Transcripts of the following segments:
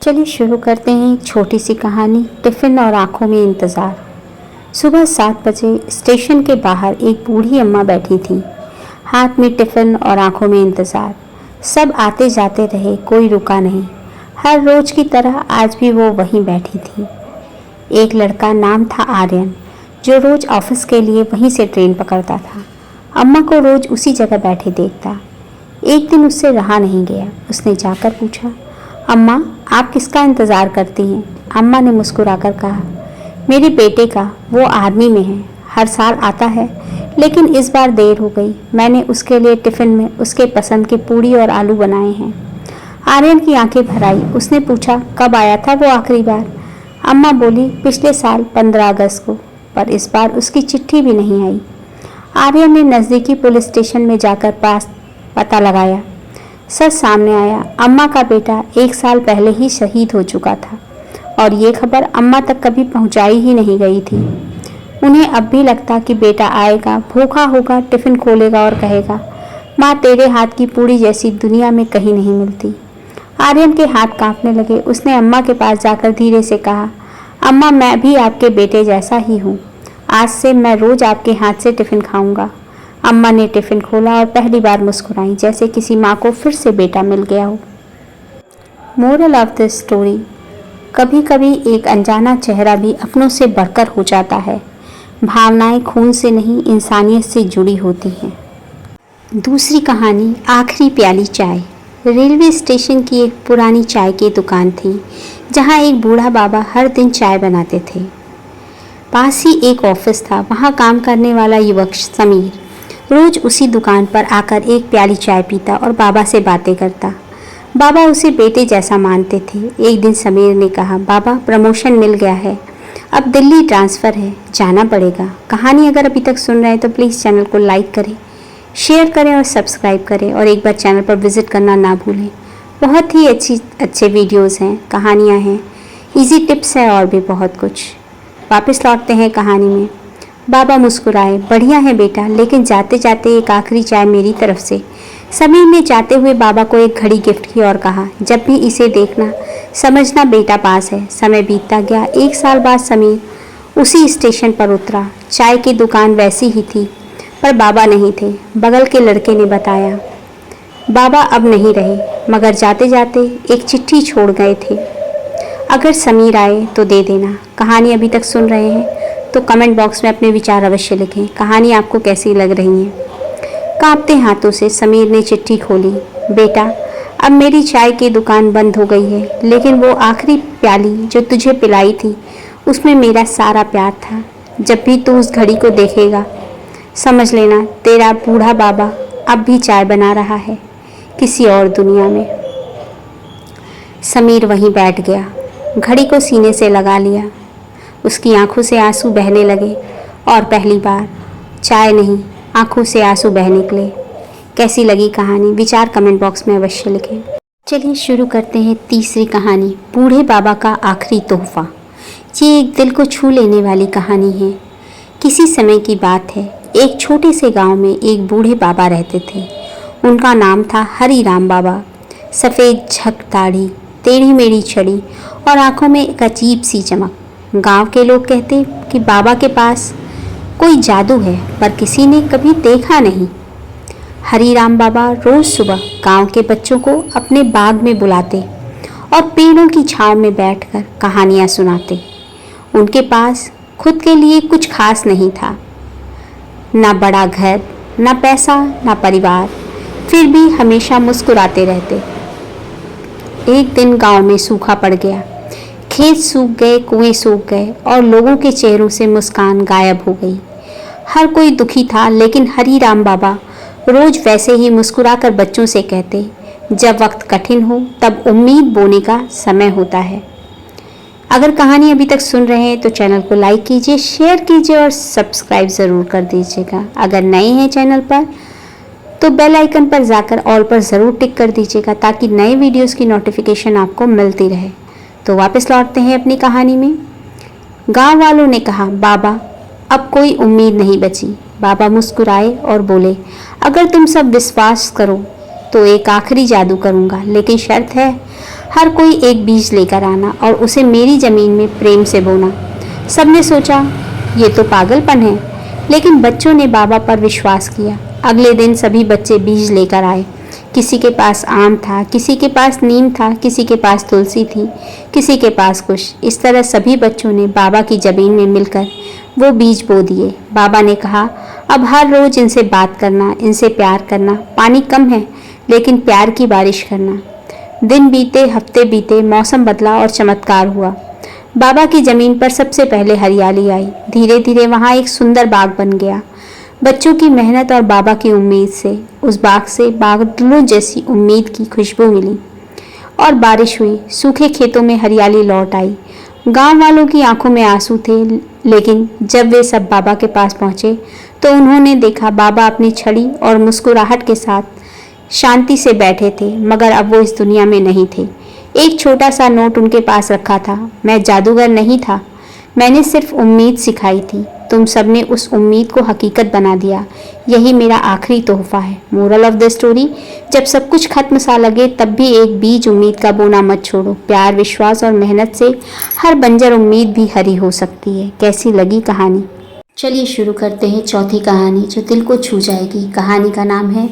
चलिए शुरू करते हैं एक छोटी सी कहानी, टिफ़िन और आंखों में इंतज़ार। सुबह 7 बजे स्टेशन के बाहर एक बूढ़ी अम्मा बैठी थी, हाथ में टिफ़िन और आंखों में इंतज़ार। सब आते जाते रहे, कोई रुका नहीं। हर रोज़ की तरह आज भी वो वहीं बैठी थी। एक लड़का, नाम था आर्यन, जो रोज़ ऑफिस के लिए वहीं से ट्रेन पकड़ता था। अम्मा को रोज़ उसी जगह बैठे देखता। एक दिन उससे रहा नहीं गया। उसने जाकर पूछा, अम्मा, आप किसका इंतज़ार करती हैं? अम्मा ने मुस्कुराकर कहा, मेरे बेटे का, वो आर्मी में है, हर साल आता है, लेकिन इस बार देर हो गई। मैंने उसके लिए टिफ़िन में उसके पसंद की पूड़ी और आलू बनाए हैं। आर्यन की आंखें भर आई। उसने पूछा, कब आया था वो आखिरी बार? अम्मा बोली, पिछले साल 15 अगस्त को, पर इस बार उसकी चिट्ठी भी नहीं आई। आर्यन ने नज़दीकी पुलिस स्टेशन में जाकर पता लगाया। सच सामने आया, अम्मा का बेटा 1 साल पहले ही शहीद हो चुका था और ये खबर अम्मा तक कभी पहुंचाई ही नहीं गई थी। उन्हें अब भी लगता कि बेटा आएगा, भूखा होगा, टिफ़िन खोलेगा और कहेगा, माँ, तेरे हाथ की पूड़ी जैसी दुनिया में कहीं नहीं मिलती। आर्यन के हाथ कांपने लगे। उसने अम्मा के पास जाकर धीरे से कहा, अम्मा, मैं भी आपके बेटे जैसा ही हूँ। आज से मैं रोज़ आपके हाथ से टिफ़िन खाऊंगा। अम्मा ने टिफ़िन खोला और पहली बार मुस्कुराई, जैसे किसी माँ को फिर से बेटा मिल गया हो। मोरल ऑफ द स्टोरी, कभी कभी एक अनजाना चेहरा भी अपनों से बढ़कर हो जाता है। भावनाएं खून से नहीं, इंसानियत से जुड़ी होती हैं। दूसरी कहानी, आखिरी प्याली चाय। रेलवे स्टेशन की एक पुरानी चाय की दुकान थी, जहाँ एक बूढ़ा बाबा हर दिन चाय बनाते थे। पास ही एक ऑफिस था, वहाँ काम करने वाला युवक समीर रोज उसी दुकान पर आकर एक प्याली चाय पीता और बाबा से बातें करता। बाबा उसे बेटे जैसा मानते थे। एक दिन समीर ने कहा, बाबा, प्रमोशन मिल गया है, अब दिल्ली ट्रांसफ़र है, जाना पड़ेगा। कहानी अगर अभी तक सुन रहे हैं तो प्लीज़ चैनल को लाइक करें, शेयर करें और सब्सक्राइब करें, और एक बार चैनल पर विज़िट करना ना भूलें। बहुत ही अच्छे वीडियोज़ हैं, कहानियाँ हैं, ईजी टिप्स है और भी बहुत कुछ। वापस लौटते हैं कहानी में। बाबा मुस्कुराए, बढ़िया है बेटा, लेकिन जाते जाते एक आखिरी चाय मेरी तरफ से। समीर ने जाते हुए बाबा को एक घड़ी गिफ्ट की और कहा, जब भी इसे देखना समझना बेटा पास है। समय बीतता गया। 1 साल बाद समीर उसी स्टेशन पर उतरा। चाय की दुकान वैसी ही थी, पर बाबा नहीं थे। बगल के लड़के ने बताया, बाबा अब नहीं रहे, मगर जाते जाते एक चिट्ठी छोड़ गए थे। अगर समीर आए तो दे देना। कहानी अभी तक सुन रहे हैं तो कमेंट बॉक्स में अपने विचार अवश्य लिखें। कहानी आपको कैसी लग रही है? कांपते हाथों से समीर ने चिट्ठी खोली। बेटा, अब मेरी चाय की दुकान बंद हो गई है, लेकिन वो आखिरी प्याली जो तुझे पिलाई थी, उसमें मेरा सारा प्यार था। जब भी तू उस घड़ी को देखेगा, समझ लेना तेरा बूढ़ा बाबा अब भी चाय बना रहा है, किसी और दुनिया में। समीर वहीं बैठ गया, घड़ी को सीने से लगा लिया। उसकी आंखों से आंसू बहने लगे और पहली बार चाय नहीं, आंखों से आंसू बह निकले। कैसी लगी कहानी? विचार कमेंट बॉक्स में अवश्य लिखें। चलिए शुरू करते हैं तीसरी कहानी, बूढ़े बाबा का आखिरी तोहफा। ये एक दिल को छू लेने वाली कहानी है। किसी समय की बात है, एक छोटे से गांव में एक बूढ़े बाबा रहते थे। उनका नाम था हरी राम बाबा। सफ़ेद झक दाढ़ी, टेढ़ी मेढ़ी छड़ी और आंखों में एक अजीब सी चमक। गांव के लोग कहते कि बाबा के पास कोई जादू है, पर किसी ने कभी देखा नहीं। हरी राम बाबा रोज़ सुबह गांव के बच्चों को अपने बाग में बुलाते और पेड़ों की छांव में बैठकर कहानियां सुनाते। उनके पास खुद के लिए कुछ खास नहीं था, ना बड़ा घर, ना पैसा, ना परिवार, फिर भी हमेशा मुस्कुराते रहते। एक दिन गांव में सूखा पड़ गया। खेत सूख गए, कुएं सूख गए और लोगों के चेहरों से मुस्कान गायब हो गई। हर कोई दुखी था, लेकिन हरी राम बाबा रोज वैसे ही मुस्कुराकर बच्चों से कहते, जब वक्त कठिन हो तब उम्मीद बोने का समय होता है। अगर कहानी अभी तक सुन रहे हैं तो चैनल को लाइक कीजिए, शेयर कीजिए और सब्सक्राइब ज़रूर कर दीजिएगा। अगर नए हैं चैनल पर तो बेल आइकन पर जाकर ऑल पर ज़रूर टिक कर दीजिएगा, ताकि नए वीडियोज़ की नोटिफिकेशन आपको मिलती रहे। तो वापस लौटते हैं अपनी कहानी में। गांव वालों ने कहा, बाबा, अब कोई उम्मीद नहीं बची। बाबा मुस्कुराए और बोले, अगर तुम सब विश्वास करो तो एक आखिरी जादू करूंगा, लेकिन शर्त है, हर कोई एक बीज लेकर आना और उसे मेरी ज़मीन में प्रेम से बोना। सबने सोचा ये तो पागलपन है, लेकिन बच्चों ने बाबा पर विश्वास किया। अगले दिन सभी बच्चे बीज लेकर आए। किसी के पास आम था, किसी के पास नीम था, किसी के पास तुलसी थी, किसी के पास कुश। इस तरह सभी बच्चों ने बाबा की ज़मीन में मिलकर वो बीज बो दिए। बाबा ने कहा, अब हर रोज़ इनसे बात करना, इनसे प्यार करना। पानी कम है, लेकिन प्यार की बारिश करना। दिन बीते, हफ्ते बीते, मौसम बदला और चमत्कार हुआ। बाबा की ज़मीन पर सबसे पहले हरियाली आई। धीरे धीरे वहाँ एक सुंदर बाग बन गया। बच्चों की मेहनत और बाबा की उम्मीद से उस बाग से बादलों जैसी उम्मीद की खुशबू मिली और बारिश हुई। सूखे खेतों में हरियाली लौट आई। गांव वालों की आंखों में आंसू थे, लेकिन जब वे सब बाबा के पास पहुंचे तो उन्होंने देखा बाबा अपनी छड़ी और मुस्कुराहट के साथ शांति से बैठे थे, मगर अब वो इस दुनिया में नहीं थे। एक छोटा सा नोट उनके पास रखा था। मैं जादूगर नहीं था, मैंने सिर्फ उम्मीद सिखाई थी। तुम सबने उस उम्मीद को हकीकत बना दिया। यही मेरा आखिरी तोहफा है। मोरल ऑफ द स्टोरी, जब सब कुछ खत्म सा लगे तब भी एक बीज उम्मीद का बोना मत छोड़ो। प्यार, विश्वास और मेहनत से हर बंजर उम्मीद भी हरी हो सकती है। कैसी लगी कहानी? चलिए शुरू करते हैं चौथी कहानी जो दिल को छू जाएगी। कहानी का नाम है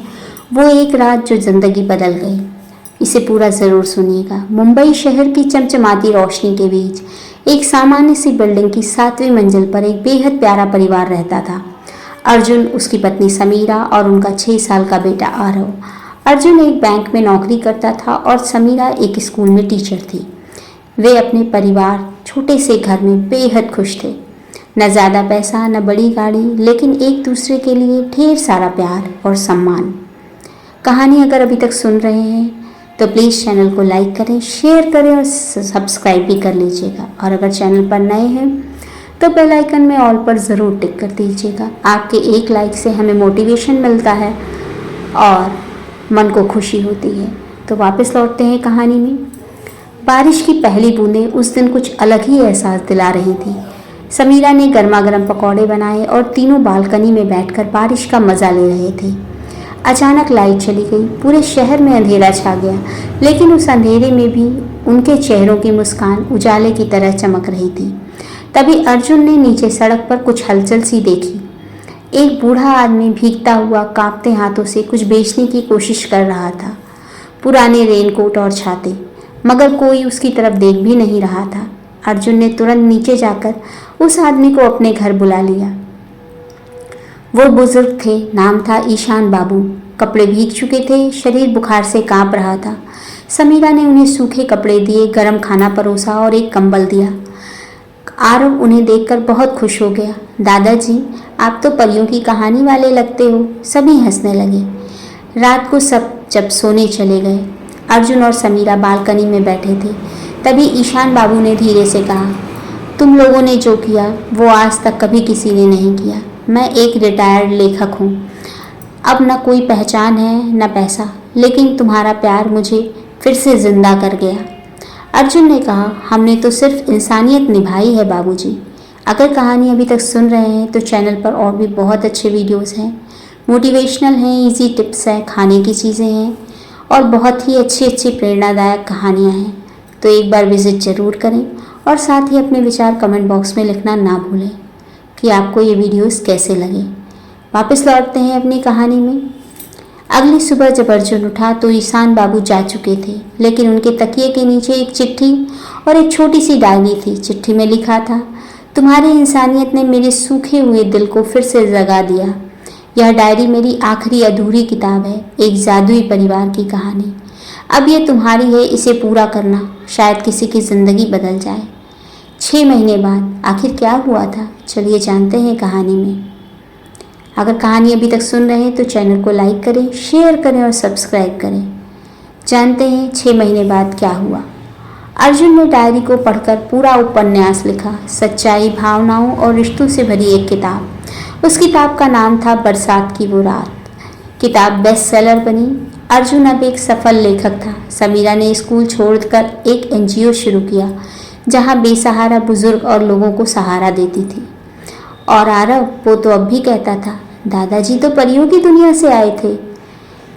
वो एक रात जो जिंदगी बदल गई। इसे पूरा ज़रूर सुनिएगा। मुंबई शहर की चमचमाती रोशनी के बीच एक सामान्य सी बिल्डिंग की 7वीं मंजिल पर एक बेहद प्यारा परिवार रहता था। अर्जुन, उसकी पत्नी समीरा और उनका 6 साल का बेटा आरव। अर्जुन एक बैंक में नौकरी करता था और समीरा एक स्कूल में टीचर थी। वे अपने परिवार छोटे से घर में बेहद खुश थे। न ज़्यादा पैसा, न बड़ी गाड़ी, लेकिन एक दूसरे के लिए ढेर सारा प्यार और सम्मान। कहानी अगर अभी तक सुन रहे हैं तो प्लीज़ चैनल को लाइक करें, शेयर करें और सब्सक्राइब भी कर लीजिएगा। और अगर चैनल पर नए हैं तो बेल आइकन में ऑल पर ज़रूर टिक कर दीजिएगा। आपके एक लाइक से हमें मोटिवेशन मिलता है और मन को खुशी होती है। तो वापस लौटते हैं कहानी में। बारिश की पहली बूंदें उस दिन कुछ अलग ही एहसास दिला रही थी। समीरा ने गर्मा गर्म पकौड़े बनाए और तीनों बालकनी में बैठकर बारिश का मज़ा ले रहे थे। अचानक लाइट चली गई। पूरे शहर में अंधेरा छा गया, लेकिन उस अंधेरे में भी उनके चेहरों की मुस्कान उजाले की तरह चमक रही थी। तभी अर्जुन ने नीचे सड़क पर कुछ हलचल सी देखी। एक बूढ़ा आदमी भीगता हुआ कांपते हाथों से कुछ बेचने की कोशिश कर रहा था। पुराने रेनकोट और छाते, मगर कोई उसकी तरफ देख भी नहीं रहा था। अर्जुन ने तुरंत नीचे जाकर उस आदमी को अपने घर बुला लिया। वो बुजुर्ग थे, नाम था ईशान बाबू। कपड़े भीग चुके थे, शरीर बुखार से कांप रहा था। समीरा ने उन्हें सूखे कपड़े दिए, गरम खाना परोसा और एक कंबल दिया। आरव उन्हें देखकर बहुत खुश हो गया। दादाजी, आप तो परियों की कहानी वाले लगते हो। सभी हंसने लगे। रात को सब जब सोने चले गए, अर्जुन और समीरा बालकनी में बैठे थे। तभी ईशान बाबू ने धीरे से कहा, तुम लोगों ने जो किया वो आज तक कभी किसी ने नहीं किया। मैं एक रिटायर्ड लेखक हूँ। अब न कोई पहचान है न पैसा, लेकिन तुम्हारा प्यार मुझे फिर से जिंदा कर गया। अर्जुन ने कहा, हमने तो सिर्फ इंसानियत निभाई है बाबूजी। अगर कहानी अभी तक सुन रहे हैं तो चैनल पर और भी बहुत अच्छे वीडियोस हैं, मोटिवेशनल हैं, इजी टिप्स हैं, खाने की चीज़ें हैं और बहुत ही अच्छी अच्छी प्रेरणादायक कहानियाँ हैं। तो एक बार विज़िट ज़रूर करें और साथ ही अपने विचार कमेंट बॉक्स में लिखना ना भूलें कि आपको ये वीडियोस कैसे लगे। वापस लौटते हैं अपनी कहानी में। अगली सुबह जब अर्जुन उठा तो ईशान बाबू जा चुके थे, लेकिन उनके तकिए के नीचे एक चिट्ठी और एक छोटी सी डायरी थी। चिट्ठी में लिखा था, तुम्हारी इंसानियत ने मेरे सूखे हुए दिल को फिर से जगा दिया। यह डायरी मेरी आखिरी अधूरी किताब है, एक जादुई परिवार की कहानी। अब ये तुम्हारी है, इसे पूरा करना, शायद किसी की ज़िंदगी बदल जाए। 6 महीने बाद आखिर क्या हुआ था, चलिए जानते हैं कहानी में। अगर कहानी अभी तक सुन रहे हैं तो चैनल को लाइक करें, शेयर करें और सब्सक्राइब करें। जानते हैं 6 महीने बाद क्या हुआ। अर्जुन ने डायरी को पढ़कर पूरा उपन्यास लिखा, सच्चाई, भावनाओं और रिश्तों से भरी एक किताब। उस किताब का नाम था बरसात की वो रात। किताब बेस्ट सेलर बनी। अर्जुन अब एक सफल लेखक था। समीरा ने स्कूल छोड़कर एक NGO शुरू किया जहां बेसहारा बुजुर्ग और लोगों को सहारा देती थी। और आरव, वो तो अब भी कहता था, दादाजी तो परियों की दुनिया से आए थे।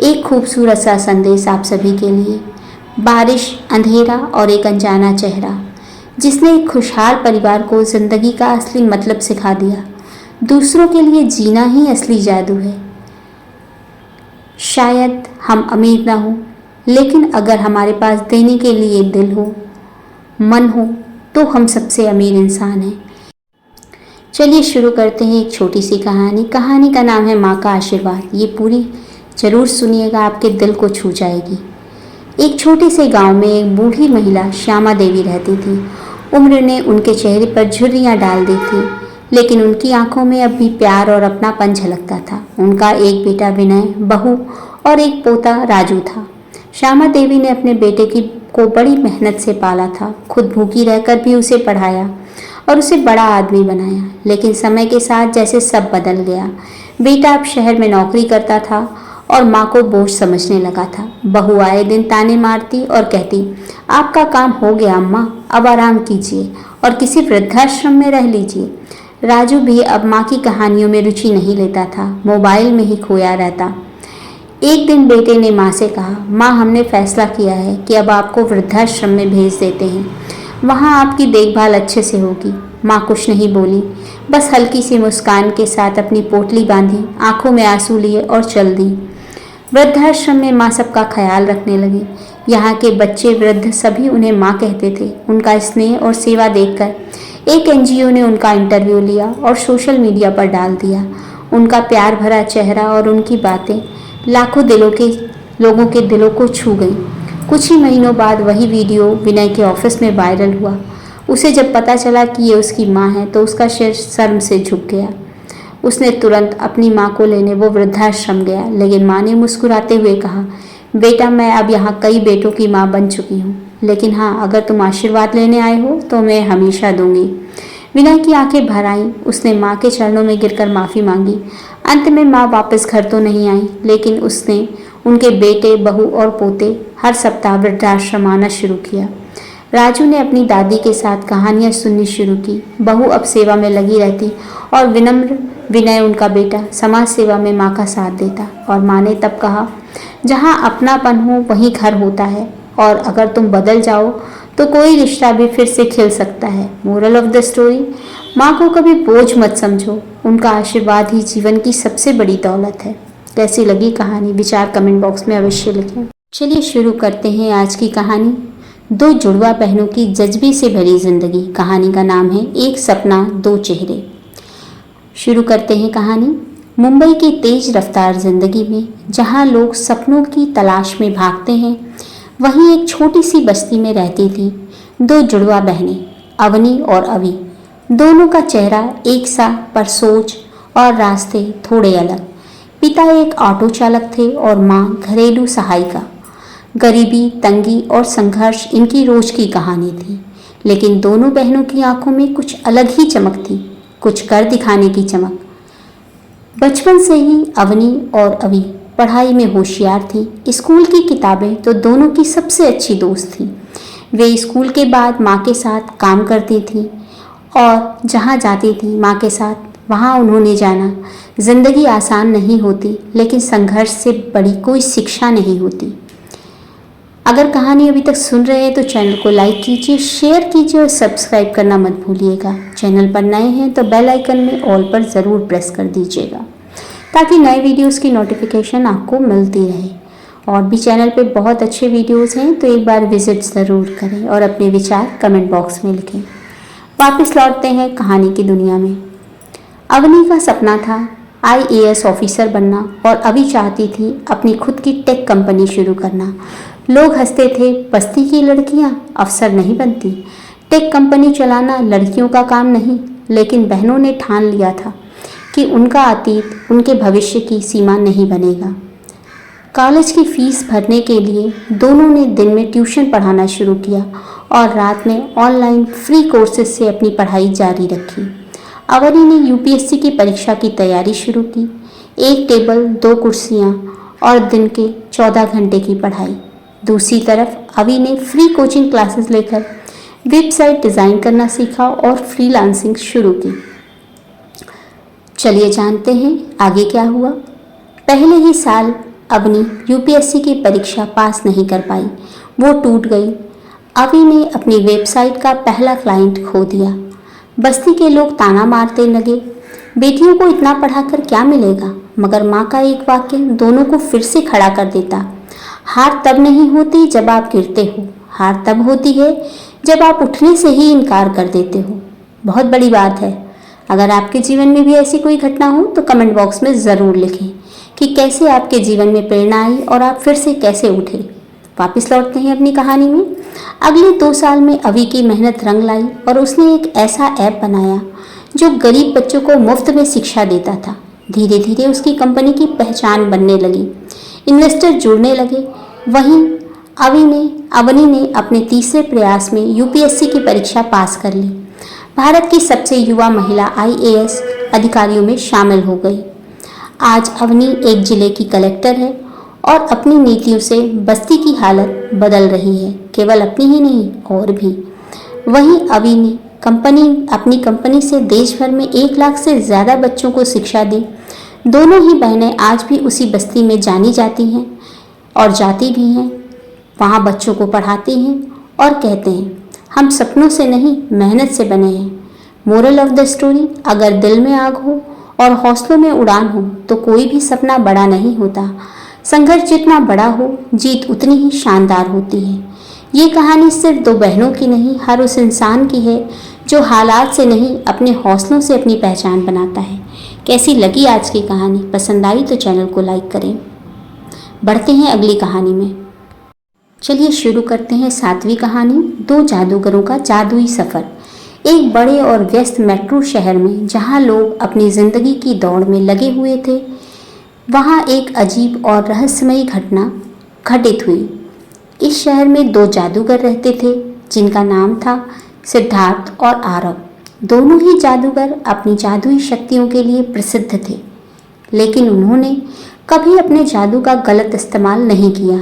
एक खूबसूरत सा संदेश आप सभी के लिए। बारिश, अंधेरा और एक अनजाना चेहरा जिसने एक खुशहाल परिवार को जिंदगी का असली मतलब सिखा दिया। दूसरों के लिए जीना ही असली जादू है। शायद हम अमीर ना हो, लेकिन अगर हमारे पास देने के लिए दिल हो, मन हो, तो हम सबसे अमीर इंसान हैं। चलिए शुरू करते हैं एक छोटी सी कहानी। कहानी का नाम है माँ का आशीर्वाद। ये पूरी ज़रूर सुनिएगा, आपके दिल को छू जाएगी। एक छोटे से गांव में एक बूढ़ी महिला श्यामा देवी रहती थी। उम्र ने उनके चेहरे पर झुर्रियाँ डाल दी थी, लेकिन उनकी आंखों में अब भी प्यार और अपनापन झलकता था। उनका एक बेटा विनय, बहू और एक पोता राजू था। श्यामा देवी ने अपने बेटे को बड़ी मेहनत से पाला था, खुद भूखी रहकर भी उसे पढ़ाया और उसे बड़ा आदमी बनाया। लेकिन समय के साथ जैसे सब बदल गया। बेटा अब शहर में नौकरी करता था और माँ को बोझ समझने लगा था। बहू आए दिन ताने मारती और कहती, आपका काम हो गया अम्मा, अब आराम कीजिए और किसी वृद्धाश्रम में रह लीजिए। राजू भी अब माँ की कहानियों में रुचि नहीं लेता था, मोबाइल में ही खोया रहता। एक दिन बेटे ने माँ से कहा, माँ हमने फैसला किया है कि अब आपको वृद्धाश्रम में भेज देते हैं, वहाँ आपकी देखभाल अच्छे से होगी। माँ कुछ नहीं बोली, बस हल्की सी मुस्कान के साथ अपनी पोटली बांधी, आंखों में आंसू लिए और चल दी। वृद्धाश्रम में माँ सबका ख्याल रखने लगी। यहाँ के बच्चे, वृद्ध सभी उन्हें माँ कहते थे। उनका स्नेह और सेवा देखकर एक एनजीओ ने उनका इंटरव्यू लिया और सोशल मीडिया पर डाल दिया। उनका प्यार भरा चेहरा और उनकी बातें लाखों लोगों के दिलों को छू गई। कुछ ही महीनों बाद वही वीडियो विनय के ऑफिस में वायरल हुआ। उसे जब पता चला कि ये उसकी माँ है तो उसका सिर शर्म से झुक गया। उसने तुरंत अपनी माँ को लेने वो वृद्धाश्रम गया, लेकिन माँ ने मुस्कुराते हुए कहा, बेटा मैं अब यहाँ कई बेटों की माँ बन चुकी हूँ, लेकिन हाँ अगर तुम आशीर्वाद लेने आए हो तो मैं हमेशा दूंगी। विनय की आंखें भर आईं। उसने माँ के चरणों में गिरकर माफ़ी मांगी। अंत में माँ वापस घर तो नहीं आई, लेकिन उसने उनके बेटे, बहू और पोते हर सप्ताह वृद्धाश्रम आना शुरू किया। राजू ने अपनी दादी के साथ कहानियाँ सुननी शुरू की। बहू अब सेवा में लगी रहती और विनम्र विनय, उनका बेटा, समाज सेवा में माँ का साथ देता। और माँ ने तब कहा, जहाँ अपनापन हो वहीं घर होता है, और अगर तुम बदल जाओ तो कोई रिश्ता भी फिर से खिल सकता है। मोरल ऑफ द स्टोरी, माँ को कभी बोझ मत समझो, उनका आशीर्वाद ही जीवन की सबसे बड़ी दौलत है। कैसी लगी कहानी? विचार कमेंट बॉक्स में अवश्य लिखें। चलिए शुरू करते हैं आज की कहानी। दो जुड़वा बहनों की जज्बे से भरी जिंदगी। कहानी का नाम है एक सपना दो चेहरे। शुरू करते हैं कहानी। मुंबई की तेज रफ्तार जिंदगी में जहां लोग सपनों की तलाश में भागते हैं, वहीं एक छोटी सी बस्ती में रहती थी दो जुड़वा बहनें, अवनी और अवी। दोनों का चेहरा एक सा, पर सोच और रास्ते थोड़े अलग। पिता एक ऑटो चालक थे और माँ घरेलू सहायिका। गरीबी, तंगी और संघर्ष इनकी रोज की कहानी थी। लेकिन दोनों बहनों की आंखों में कुछ अलग ही चमक थी, कुछ कर दिखाने की चमक। बचपन से ही अवनी और अवी पढ़ाई में होशियार थी। स्कूल की किताबें तो दोनों की सबसे अच्छी दोस्त थी। वे स्कूल के बाद माँ के साथ काम करती थी और जहाँ जाती थी माँ के साथ, वहाँ उन्होंने जाना। जिंदगी आसान नहीं होती, लेकिन संघर्ष से बड़ी कोई शिक्षा नहीं होती। अगर कहानी अभी तक सुन रहे हैं तो चैनल को लाइक कीजिए, शेयर कीजिए और सब्सक्राइब करना मत भूलिएगा। चैनल पर नए हैं तो बेल आइकन में ऑल पर ज़रूर प्रेस कर दीजिएगा, ताकि नए वीडियोस की नोटिफिकेशन आपको मिलती रहे। और भी चैनल पे बहुत अच्छे वीडियोस हैं, तो एक बार विजिट ज़रूर करें और अपने विचार कमेंट बॉक्स में लिखें। वापस लौटते हैं कहानी की दुनिया में। अवनी का सपना था IAS ऑफिसर बनना और अभी चाहती थी अपनी खुद की टेक कंपनी शुरू करना। लोग हंसते थे, बस्ती की लड़कियां अफसर नहीं बनती, टेक कंपनी चलाना लड़कियों का काम नहीं। लेकिन बहनों ने ठान लिया था कि उनका अतीत उनके भविष्य की सीमा नहीं बनेगा। कॉलेज की फीस भरने के लिए दोनों ने दिन में ट्यूशन पढ़ाना शुरू किया और रात में ऑनलाइन फ्री कोर्सेज से अपनी पढ़ाई जारी रखी। अवनी ने UPSC की परीक्षा की तैयारी शुरू की। एक टेबल, 2 कुर्सियाँ और दिन के 14 घंटे की पढ़ाई। दूसरी तरफ अवी ने फ्री कोचिंग क्लासेस लेकर वेबसाइट डिज़ाइन करना सीखा और फ्रीलांसिंग शुरू की। चलिए जानते हैं आगे क्या हुआ। पहले ही साल अवनी UPSC की परीक्षा पास नहीं कर पाई। वो टूट गई। अवी ने अपनी वेबसाइट का पहला क्लाइंट खो दिया। बस्ती के लोग ताना मारते लगे, बेटियों को इतना पढ़ाकर क्या मिलेगा। मगर माँ का एक वाक्य दोनों को फिर से खड़ा कर देता। हार तब नहीं होती जब आप गिरते हो, हार तब होती है जब आप उठने से ही इनकार कर देते हो। बहुत बड़ी बात है। अगर आपके जीवन में भी ऐसी कोई घटना हो तो कमेंट बॉक्स में ज़रूर लिखें कि कैसे आपके जीवन में प्रेरणा आई और आप फिर से कैसे उठे। वापस लौटते हैं अपनी कहानी में। अगले 2 साल में अवी की मेहनत रंग लाई और उसने एक ऐसा ऐप बनाया जो गरीब बच्चों को मुफ्त में शिक्षा देता था। धीरे धीरे उसकी कंपनी की पहचान बनने लगी, इन्वेस्टर जुड़ने लगे। वहीं अवनी ने अपने तीसरे प्रयास में यूपीएससी की परीक्षा पास कर ली। भारत की सबसे युवा महिला आईएएस अधिकारियों में शामिल हो गई। आज अवनी एक जिले की कलेक्टर है और अपनी नीतियों से बस्ती की हालत बदल रही है, केवल अपनी ही नहीं और भी। वहीं अवनी ने अपनी कंपनी से देश भर में 1 लाख से ज़्यादा बच्चों को शिक्षा दी। दोनों ही बहनें आज भी उसी बस्ती में जानी जाती हैं और जाती भी हैं। वहाँ बच्चों को पढ़ाती हैं और कहते हैं, हम सपनों से नहीं मेहनत से बने हैं। मोरल ऑफ द स्टोरी, अगर दिल में आग हो और हौसलों में उड़ान हो तो कोई भी सपना बड़ा नहीं होता। संघर्ष जितना बड़ा हो, जीत उतनी ही शानदार होती है। ये कहानी सिर्फ 2 बहनों की नहीं, हर उस इंसान की है जो हालात से नहीं अपने हौसलों से अपनी पहचान बनाता है। कैसी लगी आज की कहानी? पसंद आई तो चैनल को लाइक करें। बढ़ते हैं अगली कहानी में। चलिए शुरू करते हैं 7वीं कहानी, 2 जादूगरों का जादुई सफ़र। एक बड़े और व्यस्त मेट्रो शहर में जहां लोग अपनी ज़िंदगी की दौड़ में लगे हुए थे, वहां एक अजीब और रहस्यमयी घटना घटित हुई। इस शहर में 2 जादूगर रहते थे जिनका नाम था सिद्धार्थ और आरव। दोनों ही जादूगर अपनी जादुई शक्तियों के लिए प्रसिद्ध थे, लेकिन उन्होंने कभी अपने जादू का गलत इस्तेमाल नहीं किया।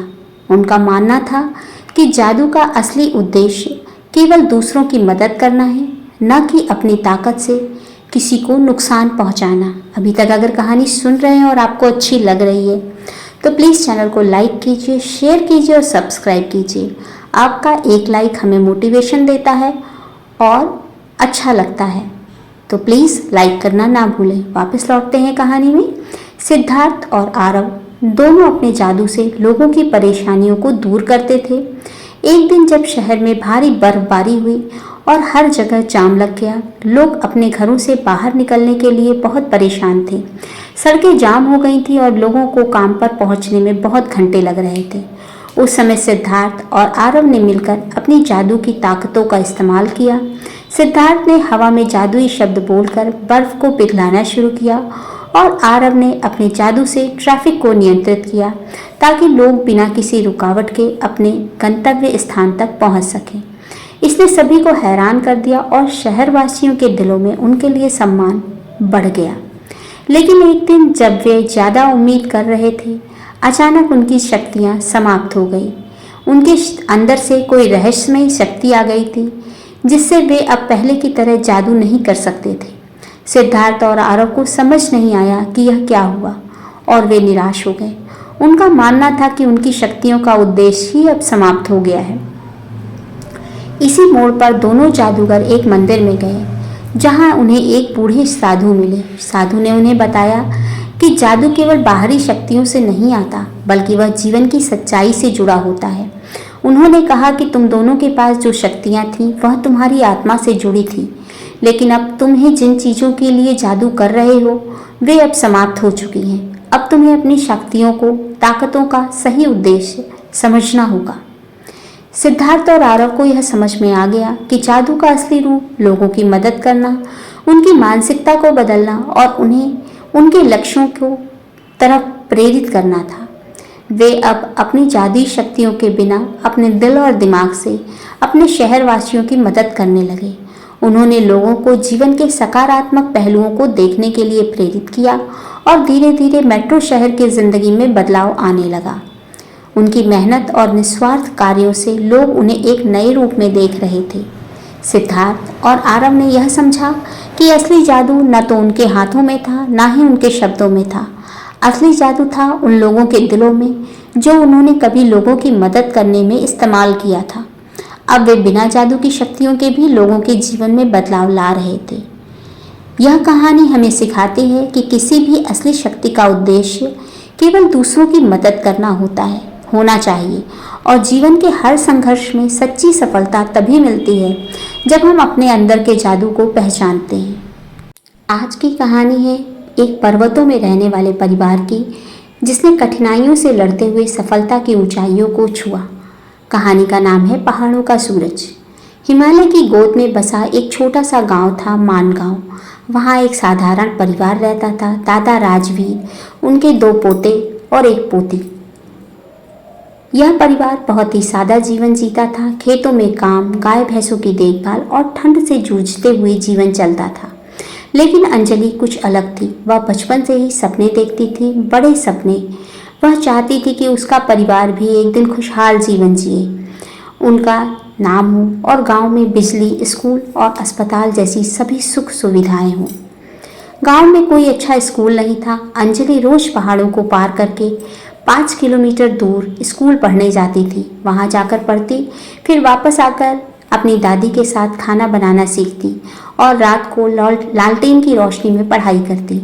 उनका मानना था कि जादू का असली उद्देश्य केवल दूसरों की मदद करना है, न कि अपनी ताकत से किसी को नुकसान पहुंचाना। अभी तक अगर कहानी सुन रहे हैं और आपको अच्छी लग रही है तो प्लीज़ चैनल को लाइक कीजिए, शेयर कीजिए और सब्सक्राइब कीजिए। आपका एक लाइक हमें मोटिवेशन देता है और अच्छा लगता है, तो प्लीज़ लाइक करना ना भूलें। वापस लौटते हैं कहानी में। सिद्धार्थ और आरव दोनों अपने जादू से लोगों की परेशानियों को दूर करते थे। एक दिन जब शहर में भारी बर्फबारी हुई और हर जगह जाम लग गया, लोग अपने घरों से बाहर निकलने के लिए बहुत परेशान थे। सड़कें जाम हो गई थी और लोगों को काम पर पहुंचने में बहुत घंटे लग रहे थे। उस समय सिद्धार्थ और आरव ने मिलकर अपनी जादू की ताकतों का इस्तेमाल किया। सिद्धार्थ ने हवा में जादुई शब्द बोलकर बर्फ को पिघलाना शुरू किया और आरव ने अपने जादू से ट्रैफिक को नियंत्रित किया ताकि लोग बिना किसी रुकावट के अपने गंतव्य स्थान तक पहुंच सकें। इसने सभी को हैरान कर दिया और शहरवासियों के दिलों में उनके लिए सम्मान बढ़ गया। लेकिन एक दिन जब वे ज़्यादा उम्मीद कर रहे थे, अचानक उनकी शक्तियाँ समाप्त हो गई। उनके अंदर से कोई रहस्यमयी शक्ति आ गई थी जिससे वे अब पहले की तरह जादू नहीं कर सकते थे। सिद्धार्थ और आरव को समझ नहीं आया कि यह क्या हुआ और वे निराश हो गए। उनका मानना था कि उनकी शक्तियों का उद्देश्य ही अब समाप्त हो गया है। इसी मोड़ पर दोनों जादूगर एक मंदिर में गए जहां उन्हें एक बूढ़े साधु मिले। साधु ने उन्हें बताया कि जादू केवल बाहरी शक्तियों से नहीं आता, बल्कि वह जीवन की सच्चाई से जुड़ा होता है। उन्होंने कहा कि तुम दोनों के पास जो शक्तियाँ थीं वह तुम्हारी आत्मा से जुड़ी थी, लेकिन अब तुम्हें जिन चीज़ों के लिए जादू कर रहे हो वे अब समाप्त हो चुकी हैं। अब तुम्हें अपनी शक्तियों को, ताकतों का सही उद्देश्य समझना होगा। सिद्धार्थ और आरव को यह समझ में आ गया कि जादू का असली रूप लोगों की मदद करना, उनकी मानसिकता को बदलना और उन्हें उनके लक्ष्यों को तरफ प्रेरित करना था। वे अब अपनी जादुई शक्तियों के बिना अपने दिल और दिमाग से अपने शहरवासियों की मदद करने लगे। उन्होंने लोगों को जीवन के सकारात्मक पहलुओं को देखने के लिए प्रेरित किया और धीरे धीरे मेट्रो शहर की जिंदगी में बदलाव आने लगा। उनकी मेहनत और निस्वार्थ कार्यों से लोग उन्हें एक नए रूप में देख रहे थे। सिद्धार्थ और आरव ने यह समझा कि असली जादू न तो उनके हाथों में था, न ही उनके शब्दों में था। असली जादू था उन लोगों के दिलों में जो उन्होंने कभी लोगों की मदद करने में इस्तेमाल किया था। अब वे बिना जादू की शक्तियों के भी लोगों के जीवन में बदलाव ला रहे थे। यह कहानी हमें सिखाती है कि किसी भी असली शक्ति का उद्देश्य केवल दूसरों की मदद करना होना चाहिए और जीवन के हर संघर्ष में सच्ची सफलता तभी मिलती है जब हम अपने अंदर के जादू को पहचानते हैं। आज की कहानी है एक पर्वतों में रहने वाले परिवार की, जिसने कठिनाइयों से लड़ते हुए सफलता की ऊंचाइयों को छुआ। कहानी का नाम है पहाड़ों का सूरज। हिमालय की गोद में बसा एक छोटा सा गांव था मानगांव। वहाँ एक साधारण परिवार रहता था। दादा राजवीर, उनके 2 पोते और एक पोती। यह परिवार बहुत ही सादा जीवन जीता था। खेतों में काम, गाय भैंसों की देखभाल और ठंड से जूझते हुए जीवन चलता था। लेकिन अंजलि कुछ अलग थी। वह बचपन से ही सपने देखती थी, बड़े सपने। वह चाहती थी कि उसका परिवार भी एक दिन खुशहाल जीवन जिए, उनका नाम हो और गांव में बिजली, स्कूल और अस्पताल जैसी सभी सुख सुविधाएं हों। गांव में कोई अच्छा स्कूल नहीं था। अंजलि रोज पहाड़ों को पार करके 5 किलोमीटर दूर स्कूल पढ़ने जाती थी। वहां जाकर पढ़ती, फिर वापस आकर अपनी दादी के साथ खाना बनाना सीखती और रात को लालटेन की रोशनी में पढ़ाई करती।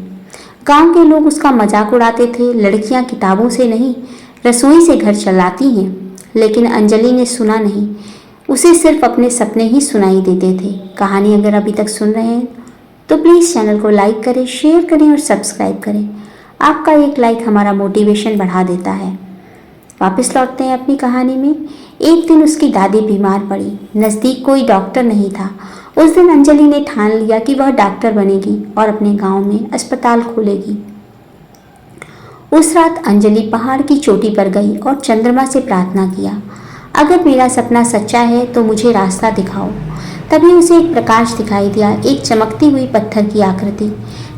गांव के लोग उसका मजाक उड़ाते थे, लड़कियां किताबों से नहीं रसोई से घर चलाती हैं। लेकिन अंजलि ने सुना नहीं, उसे सिर्फ अपने सपने ही सुनाई देते थे। कहानी अगर अभी तक सुन रहे हैं तो प्लीज़ चैनल को लाइक करें, शेयर करें और सब्सक्राइब करें। आपका एक लाइक हमारा मोटिवेशन बढ़ा देता है। वापस लौटते हैं अपनी कहानी में। एक दिन उसकी दादी बीमार पड़ी। नज़दीक कोई डॉक्टर नहीं था। उस दिन अंजलि ने ठान लिया कि वह डॉक्टर बनेगी और अपने गांव में अस्पताल खोलेगी। उस रात अंजलि पहाड़ की चोटी पर गई और चंद्रमा से प्रार्थना किया, अगर मेरा सपना सच्चा है तो मुझे रास्ता दिखाओ। तभी उसे एक प्रकाश दिखाई दिया, एक चमकती हुई पत्थर की आकृति,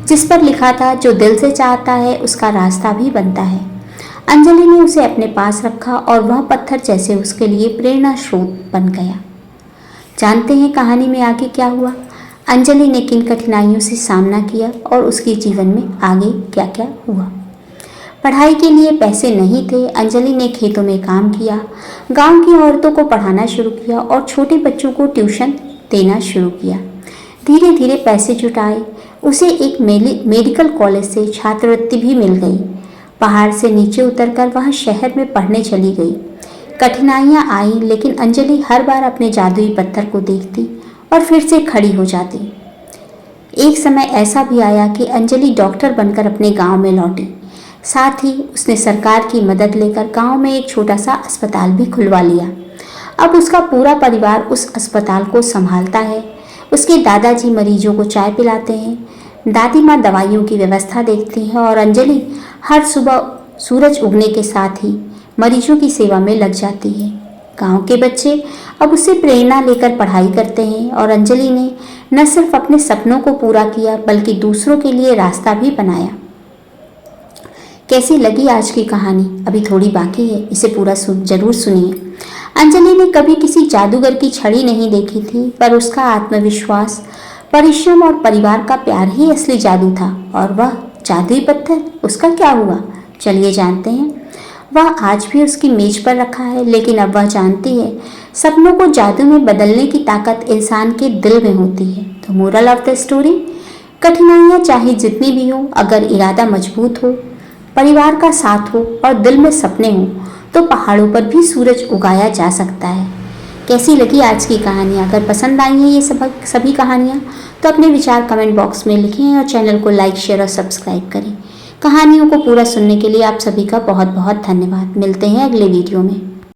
जिस पर लिखा था, जो दिल से चाहता है उसका रास्ता भी बनता है। अंजलि ने उसे अपने पास रखा और वह पत्थर जैसे उसके लिए प्रेरणा स्रोत बन गया। जानते हैं कहानी में आगे क्या हुआ? अंजलि ने किन कठिनाइयों से सामना किया और उसके जीवन में आगे क्या क्या हुआ। पढ़ाई के लिए पैसे नहीं थे। अंजलि ने खेतों में काम किया, गांव की औरतों को पढ़ाना शुरू किया और छोटे बच्चों को ट्यूशन देना शुरू किया। धीरे धीरे पैसे जुटाए। उसे एक मेडिकल कॉलेज से छात्रवृत्ति भी मिल गई। पहाड़ से नीचे उतरकर वह शहर में पढ़ने चली गई। कठिनाइयाँ आई, लेकिन अंजलि हर बार अपने जादुई पत्थर को देखती और फिर से खड़ी हो जाती। एक समय ऐसा भी आया कि अंजलि डॉक्टर बनकर अपने गांव में लौटी। साथ ही उसने सरकार की मदद लेकर गांव में एक छोटा सा अस्पताल भी खुलवा लिया। अब उसका पूरा परिवार उस अस्पताल को संभालता है। उसके दादाजी मरीजों को चाय पिलाते हैं, दादी माँ दवाइयों की व्यवस्था देखती है और अंजलि हर सुबह सूरज उगने के साथ ही मरीजों की सेवा में लग जाती है। गांव के बच्चे अब उससे प्रेरणा लेकर पढ़ाई करते हैं और अंजलि ने न सिर्फ अपने सपनों को पूरा किया बल्कि दूसरों के लिए रास्ता भी बनाया। कैसी लगी आज की कहानी? अभी थोड़ी बाकी है, इसे पूरा जरूर सुनिए। अंजलि ने कभी किसी जादूगर की छड़ी नहीं देखी थी, पर उसका आत्मविश्वास, परिश्रम और परिवार का प्यार ही असली जादू था। और वह जादुई पत्थर, उसका क्या हुआ? चलिए जानते हैं। वह आज भी उसकी मेज पर रखा है, लेकिन अब वह जानती है सपनों को जादू में बदलने की ताकत इंसान के दिल में होती है। तो मोरल ऑफ द स्टोरी, कठिनाइयाँ चाहे जितनी भी हो, अगर इरादा मजबूत हो, परिवार का साथ हो और दिल में सपने हो, तो पहाड़ों पर भी सूरज उगाया जा सकता है। कैसी लगी आज की कहानी? अगर पसंद आई हैं ये सभी कहानियाँ तो अपने विचार कमेंट बॉक्स में लिखें और चैनल को लाइक, शेयर और सब्सक्राइब करें। कहानियों को पूरा सुनने के लिए आप सभी का बहुत बहुत धन्यवाद। मिलते हैं अगले वीडियो में।